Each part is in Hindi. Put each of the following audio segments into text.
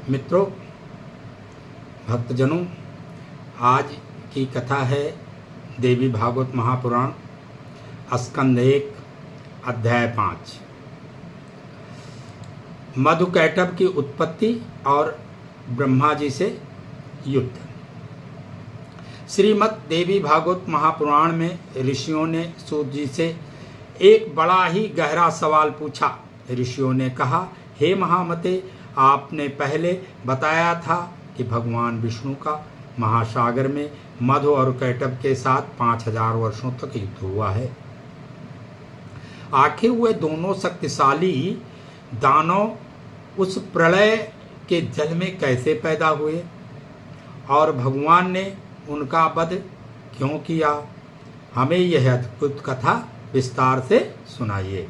मित्रों, भक्तजनों, आज की कथा है देवी भागवत महापुराण स्कंद 1 अध्याय 5। मधुकैटभ की उत्पत्ति और ब्रह्मा जी से युद्ध। श्रीमद् देवी भागवत महापुराण में ऋषियों ने सूत जी से एक बड़ा ही गहरा सवाल पूछा। ऋषियों ने कहा, हे महामते, आपने पहले बताया था कि भगवान विष्णु का महासागर में मधु और कैटभ के साथ 5000 वर्षों तक युद्ध हुआ है। आखिर वे दोनों शक्तिशाली दानव उस प्रलय के जल में कैसे पैदा हुए और भगवान ने उनका वध क्यों किया? हमें यह अद्भुत कथा विस्तार से सुनाइए।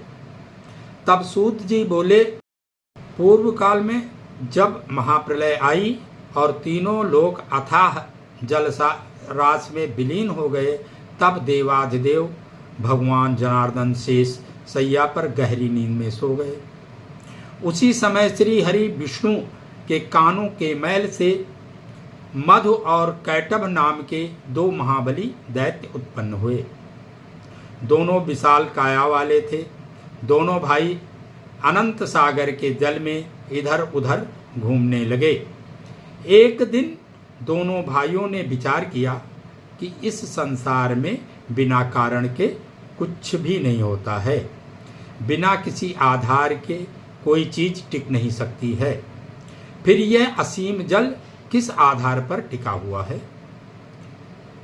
तब सूत जी बोले, पूर्व काल में जब महाप्रलय आई और तीनों लोग अथाह जल रास में विलीन हो गए, तब देवाधिदेव भगवान जनार्दन शेष सैया पर गहरी नींद में सो गए। उसी समय श्री हरि विष्णु के कानों के मैल से मधु और कैटभ नाम के दो महाबली दैत्य उत्पन्न हुए। दोनों विशाल काया वाले थे। दोनों भाई अनंत सागर के जल में इधर उधर घूमने लगे। एक दिन दोनों भाइयों ने विचार किया कि इस संसार में बिना कारण के कुछ भी नहीं होता है। बिना किसी आधार के कोई चीज टिक नहीं सकती है। फिर यह असीम जल किस आधार पर टिका हुआ है?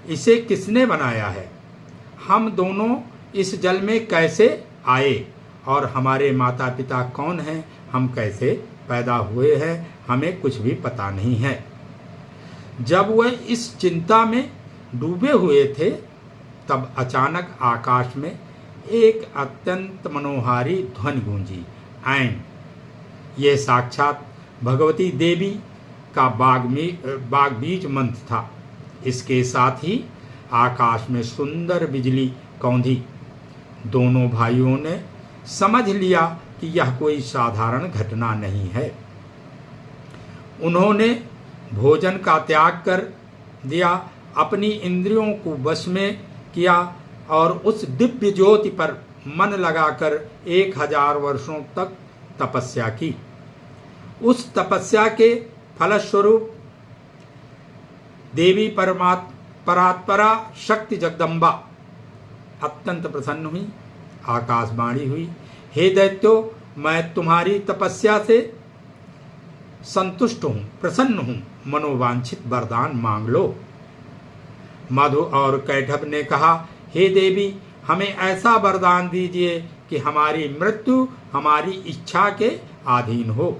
इसे किसने बनाया है? हम दोनों इस जल में कैसे आए और हमारे माता पिता कौन हैं? हम कैसे पैदा हुए हैं? हमें कुछ भी पता नहीं है। जब वह इस चिंता में डूबे हुए थे, तब अचानक आकाश में एक अत्यंत मनोहारी ध्वनि गूंजी। ऐन यह साक्षात भगवती देवी का बागबीज मंत्र था। इसके साथ ही आकाश में सुंदर बिजली कौंधी। दोनों भाइयों ने समझ लिया कि यह कोई साधारण घटना नहीं है। उन्होंने भोजन का त्याग कर दिया, अपनी इंद्रियों को वश में किया और उस दिव्य ज्योति पर मन लगाकर 1000 वर्षों तक तपस्या की। उस तपस्या के फलस्वरूप देवी परात्परा शक्ति जगदम्बा अत्यंत प्रसन्न हुई। आकाशवाणी हुई, हे दैत्यों, मैं तुम्हारी तपस्या से संतुष्ट हूं, प्रसन्न हूं। मनोवांछित वरदान मांग लो। मधु और कैटभ ने कहा, हे देवी, हमें ऐसा वरदान दीजिए कि हमारी मृत्यु हमारी इच्छा के अधीन हो।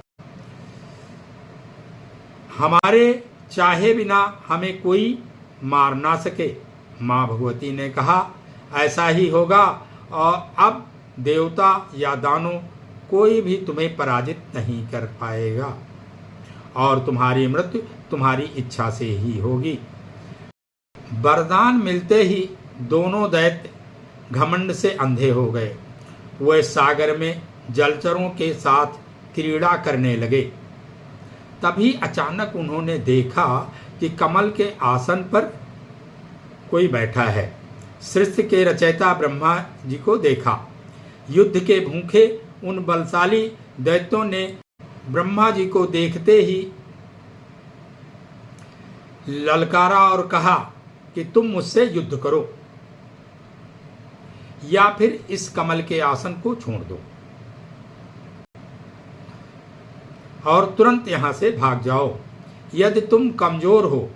हमारे चाहे बिना हमें कोई मार ना सके। माँ भगवती ने कहा, ऐसा ही होगा और अब देवता या दानव कोई भी तुम्हें पराजित नहीं कर पाएगा और तुम्हारी मृत्यु तुम्हारी इच्छा से ही होगी। वरदान मिलते ही दोनों दैत्य घमंड से अंधे हो गए। वे सागर में जलचरों के साथ क्रीड़ा करने लगे। तभी अचानक उन्होंने देखा कि कमल के आसन पर कोई बैठा है। सृष्टि के रचयिता ब्रह्मा जी को देखा। युद्ध के भूखे उन बलशाली दैत्यों ने ब्रह्मा जी को देखते ही ललकारा और कहा कि तुम मुझसे युद्ध करो या फिर इस कमल के आसन को छोड़ दो और तुरंत यहां से भाग जाओ। यदि तुम कमजोर हो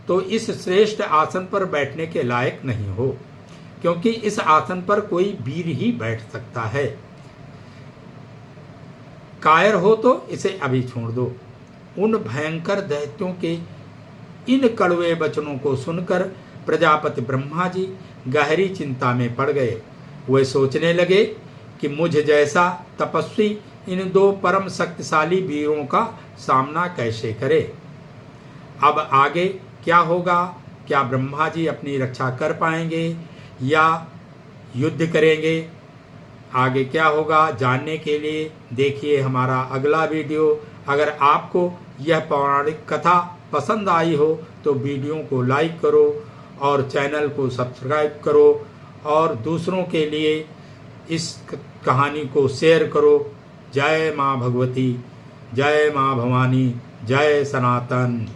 तो इस श्रेष्ठ आसन पर बैठने के लायक नहीं हो, क्योंकि इस आसन पर कोई वीर ही बैठ सकता है। कायर हो तो इसे अभी छोड़ दो। उन भयंकर दैत्यों के इन कड़वे वचनों को सुनकर प्रजापति ब्रह्मा जी गहरी चिंता में पड़ गए। वे सोचने लगे कि मुझ जैसा तपस्वी इन दो परम शक्तिशाली वीरों का सामना कैसे करे। अब आगे क्या होगा? क्या ब्रह्मा जी अपनी रक्षा कर पाएंगे या युद्ध करेंगे? आगे क्या होगा जानने के लिए देखिए हमारा अगला वीडियो। अगर आपको यह पौराणिक कथा पसंद आई हो तो वीडियो को लाइक करो और चैनल को सब्सक्राइब करो और दूसरों के लिए इस कहानी को शेयर करो। जय माँ भगवती, जय माँ भवानी, जय सनातन।